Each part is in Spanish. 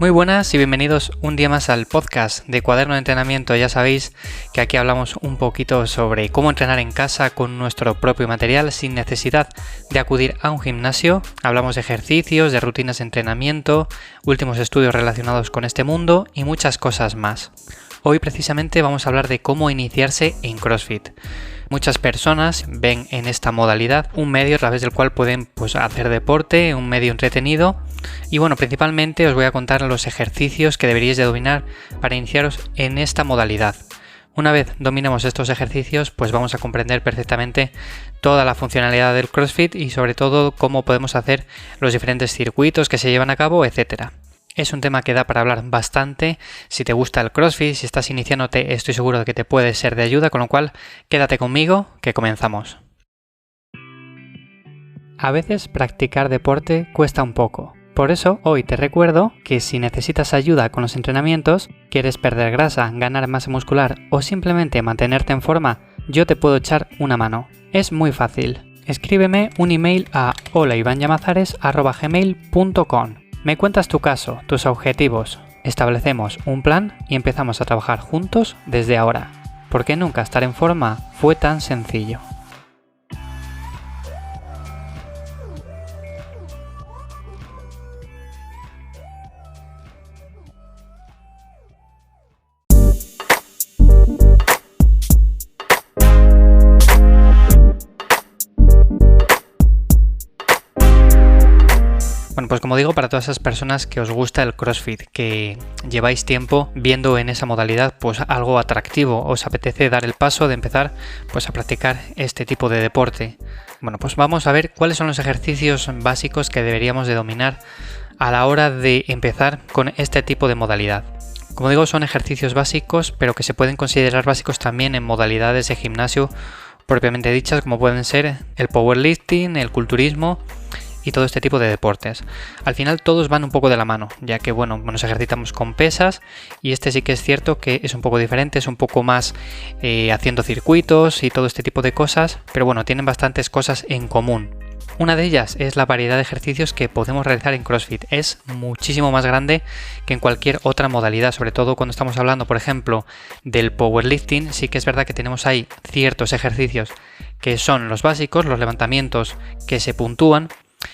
Muy buenas y bienvenidos un día más al podcast de Cuaderno de Entrenamiento. Ya sabéis que aquí hablamos un poquito sobre cómo entrenar en casa con nuestro propio material sin necesidad de acudir a un gimnasio. Hablamos de ejercicios, de rutinas de entrenamiento, últimos estudios relacionados con este mundo y muchas cosas más. Hoy precisamente vamos a hablar de cómo iniciarse en CrossFit. Muchas personas ven en esta modalidad un medio a través del cual pueden hacer deporte, un medio entretenido. Y bueno, principalmente os voy a contar los ejercicios que deberíais de dominar para iniciaros en esta modalidad. Una vez dominemos estos ejercicios, pues vamos a comprender perfectamente toda la funcionalidad del CrossFit y sobre todo cómo podemos hacer los diferentes circuitos que se llevan a cabo, etcétera. Es un tema que da para hablar bastante. Si te gusta el CrossFit, si estás iniciándote, estoy seguro de que te puede ser de ayuda, con lo cual quédate conmigo, que comenzamos. A veces practicar deporte cuesta un poco. Por eso hoy te recuerdo que si necesitas ayuda con los entrenamientos, quieres perder grasa, ganar masa muscular o simplemente mantenerte en forma, yo te puedo echar una mano. Es muy fácil. Escríbeme un email a holaivanllamazares@gmail.com. Me cuentas tu caso, tus objetivos, establecemos un plan y empezamos a trabajar juntos desde ahora, porque nunca estar en forma fue tan sencillo. Bueno, pues como digo, para todas esas personas que os gusta el CrossFit, que lleváis tiempo viendo en esa modalidad algo atractivo, os apetece dar el paso de empezar a practicar este tipo de deporte. Bueno, pues vamos a ver cuáles son los ejercicios básicos que deberíamos de dominar a la hora de empezar con este tipo de modalidad. Como digo, son ejercicios básicos, pero que se pueden considerar básicos también en modalidades de gimnasio propiamente dichas, como pueden ser el powerlifting, el culturismo y todo este tipo de deportes. Al final todos van un poco de la mano, ya que nos ejercitamos con pesas y este sí que es cierto que es un poco diferente, es un poco más haciendo circuitos y todo este tipo de cosas, pero tienen bastantes cosas en común. Una de ellas es la variedad de ejercicios que podemos realizar en CrossFit. Es muchísimo más grande que en cualquier otra modalidad, sobre todo cuando estamos hablando, por ejemplo, del powerlifting. Sí que es verdad que tenemos ahí ciertos ejercicios que son los básicos, los levantamientos que se puntúan,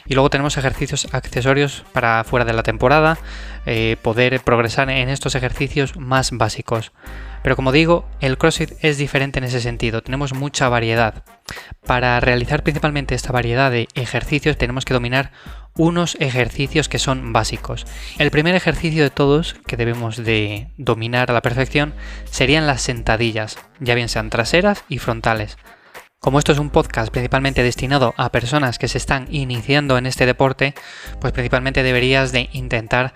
y luego tenemos ejercicios accesorios para fuera de la temporada, poder progresar en estos ejercicios más básicos. Pero como digo, el CrossFit es diferente en ese sentido, tenemos mucha variedad. Para realizar principalmente esta variedad de ejercicios tenemos que dominar unos ejercicios que son básicos. El primer ejercicio de todos que debemos de dominar a la perfección serían las sentadillas, ya bien sean traseras y frontales. Como esto es un podcast principalmente destinado a personas que se están iniciando en este deporte, pues principalmente deberías de intentar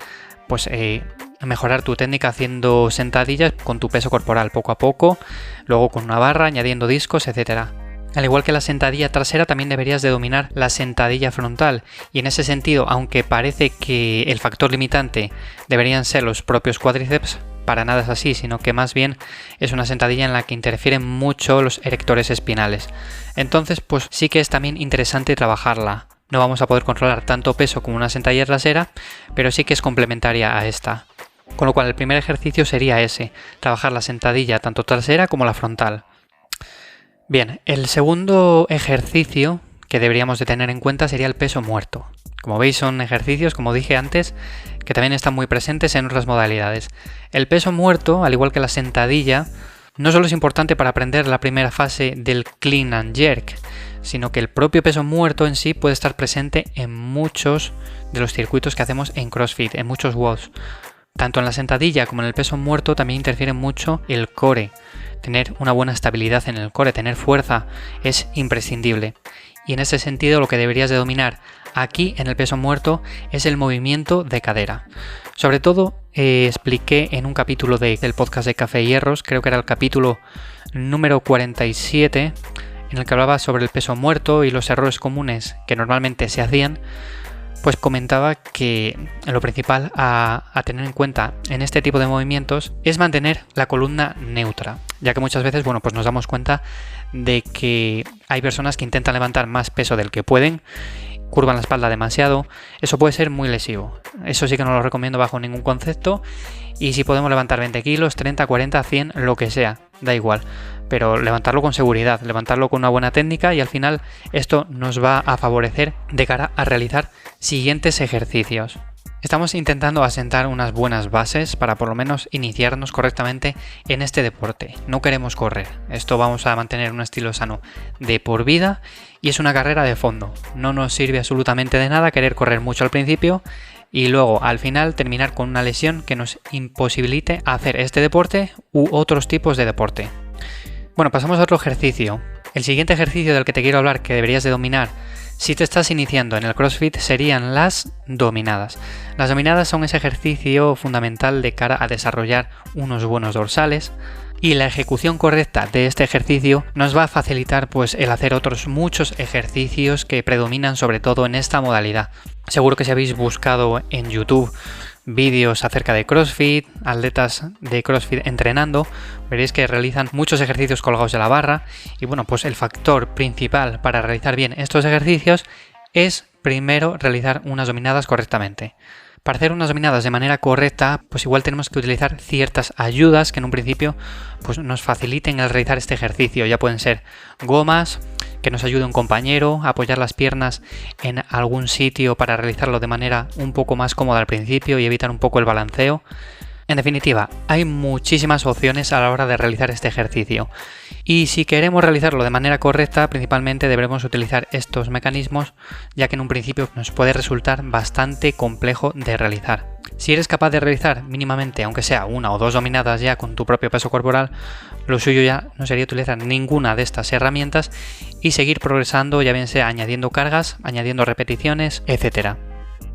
mejorar tu técnica haciendo sentadillas con tu peso corporal poco a poco, luego con una barra, añadiendo discos, etc. Al igual que la sentadilla trasera, también deberías de dominar la sentadilla frontal, y en ese sentido, aunque parece que el factor limitante deberían ser los propios cuádriceps, para nada es así, sino que más bien es una sentadilla en la que interfieren mucho los erectores espinales. Entonces, sí que es también interesante trabajarla. No vamos a poder controlar tanto peso como una sentadilla trasera, pero sí que es complementaria a esta. Con lo cual, el primer ejercicio sería ese, trabajar la sentadilla tanto trasera como la frontal. Bien, el segundo ejercicio que deberíamos de tener en cuenta sería el peso muerto. Como veis, son ejercicios, como dije antes, que también están muy presentes en otras modalidades. El peso muerto, al igual que la sentadilla, no solo es importante para aprender la primera fase del clean and jerk, sino que el propio peso muerto en sí puede estar presente en muchos de los circuitos que hacemos en CrossFit, en muchos WODs. Tanto en la sentadilla como en el peso muerto también interfiere mucho el core. Tener una buena estabilidad en el core, tener fuerza, es imprescindible. Y en ese sentido lo que deberías de dominar aquí en el peso muerto es el movimiento de cadera. Sobre todo expliqué en un capítulo del podcast de Café y Hierros, creo que era el capítulo número 47, en el que hablaba sobre el peso muerto y los errores comunes que normalmente se hacían. Pues comentaba que lo principal a tener en cuenta en este tipo de movimientos es mantener la columna neutra, ya que muchas veces nos damos cuenta de que hay personas que intentan levantar más peso del que pueden curvan la espalda demasiado, eso puede ser muy lesivo. Eso sí que no lo recomiendo bajo ningún concepto. Y si podemos levantar 20 kilos, 30, 40, 100, lo que sea, da igual. Pero levantarlo con seguridad, levantarlo con una buena técnica, y al final esto nos va a favorecer de cara a realizar siguientes ejercicios. Estamos intentando asentar unas buenas bases para por lo menos iniciarnos correctamente en este deporte. No queremos correr, esto vamos a mantener un estilo sano de por vida y es una carrera de fondo. No nos sirve absolutamente de nada querer correr mucho al principio y luego al final terminar con una lesión que nos imposibilite hacer este deporte u otros tipos de deporte. Bueno, pasamos a otro ejercicio. El siguiente ejercicio del que te quiero hablar que deberías de dominar si te estás iniciando en el CrossFit serían las dominadas. Las dominadas son ese ejercicio fundamental de cara a desarrollar unos buenos dorsales, y la ejecución correcta de este ejercicio nos va a facilitar pues el hacer otros muchos ejercicios que predominan sobre todo en esta modalidad. Seguro que si habéis buscado en YouTube vídeos acerca de CrossFit, atletas de CrossFit entrenando, veréis que realizan muchos ejercicios colgados de la barra y bueno, pues el factor principal para realizar bien estos ejercicios es primero realizar unas dominadas correctamente. Para hacer unas dominadas de manera correcta, pues igual tenemos que utilizar ciertas ayudas que en un principio pues nos faciliten el realizar este ejercicio. Ya pueden ser gomas, que nos ayude un compañero, apoyar las piernas en algún sitio para realizarlo de manera un poco más cómoda al principio y evitar un poco el balanceo. En definitiva, hay muchísimas opciones a la hora de realizar este ejercicio. Y si queremos realizarlo de manera correcta, principalmente deberemos utilizar estos mecanismos, ya que en un principio nos puede resultar bastante complejo de realizar. Si eres capaz de realizar mínimamente, aunque sea una o dos dominadas ya con tu propio peso corporal, lo suyo ya no sería utilizar ninguna de estas herramientas y seguir progresando, ya bien sea añadiendo cargas, añadiendo repeticiones, etc.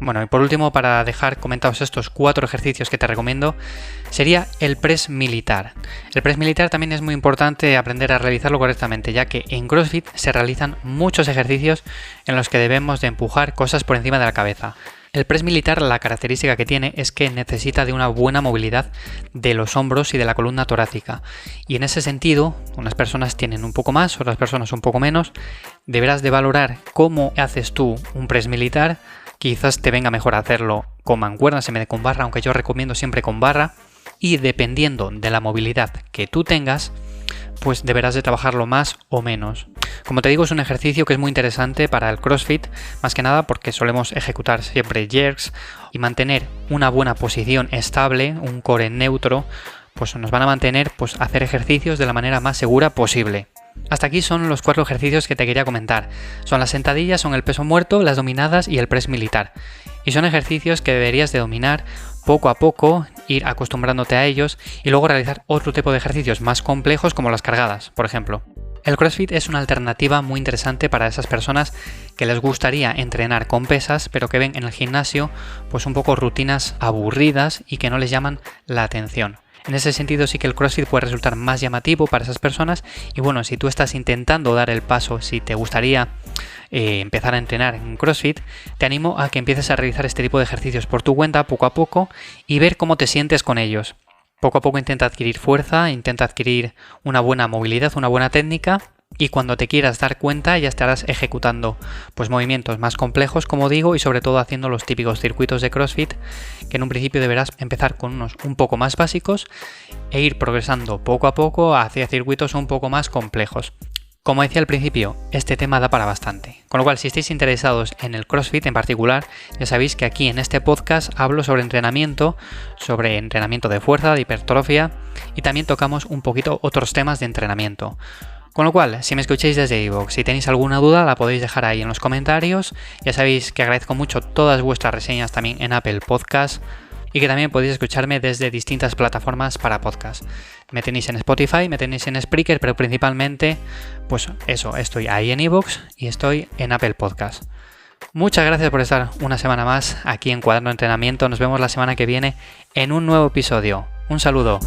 Bueno, y por último, para dejar comentados estos 4 ejercicios que te recomiendo, sería el press militar. El press militar también es muy importante aprender a realizarlo correctamente, ya que en CrossFit se realizan muchos ejercicios en los que debemos de empujar cosas por encima de la cabeza. El press militar, la característica que tiene es que necesita de una buena movilidad de los hombros y de la columna torácica. Y en ese sentido, unas personas tienen un poco más, otras personas un poco menos. Deberás de valorar cómo haces tú un press militar. Quizás te venga mejor hacerlo con mancuernas en vez de con barra, aunque yo recomiendo siempre con barra. Y dependiendo de la movilidad que tú tengas, pues deberás de trabajarlo más o menos. Como te digo, es un ejercicio que es muy interesante para el CrossFit, más que nada porque solemos ejecutar siempre jerks y mantener una buena posición estable, un core neutro, pues nos van a mantener pues hacer ejercicios de la manera más segura posible. Hasta aquí son los 4 ejercicios que te quería comentar. Son las sentadillas, son el peso muerto, las dominadas y el press militar. Y son ejercicios que deberías de dominar poco a poco, ir acostumbrándote a ellos y luego realizar otro tipo de ejercicios más complejos como las cargadas, por ejemplo. El CrossFit es una alternativa muy interesante para esas personas que les gustaría entrenar con pesas, pero que ven en el gimnasio pues un poco rutinas aburridas y que no les llaman la atención. En ese sentido sí que el CrossFit puede resultar más llamativo para esas personas y bueno, si tú estás intentando dar el paso, si te gustaría empezar a entrenar en CrossFit, te animo a que empieces a realizar este tipo de ejercicios por tu cuenta poco a poco y ver cómo te sientes con ellos. Poco a poco intenta adquirir fuerza, intenta adquirir una buena movilidad, una buena técnica y cuando te quieras dar cuenta ya estarás ejecutando pues movimientos más complejos, como digo, y sobre todo haciendo los típicos circuitos de CrossFit, que en un principio deberás empezar con unos un poco más básicos e ir progresando poco a poco hacia circuitos un poco más complejos. Como decía al principio, este tema da para bastante. Con lo cual, si estáis interesados en el CrossFit en particular, ya sabéis que aquí en este podcast hablo sobre entrenamiento de fuerza, de hipertrofia y también tocamos un poquito otros temas de entrenamiento. Con lo cual, si me escucháis desde iVoox, si tenéis alguna duda la podéis dejar ahí en los comentarios. Ya sabéis que agradezco mucho todas vuestras reseñas también en Apple Podcast y que también podéis escucharme desde distintas plataformas para podcast. Me tenéis en Spotify, me tenéis en Spreaker, pero principalmente, pues eso, estoy ahí en iVoox y estoy en Apple Podcast. Muchas gracias por estar una semana más aquí en Cuaderno de Entrenamiento. Nos vemos la semana que viene en un nuevo episodio. Un saludo.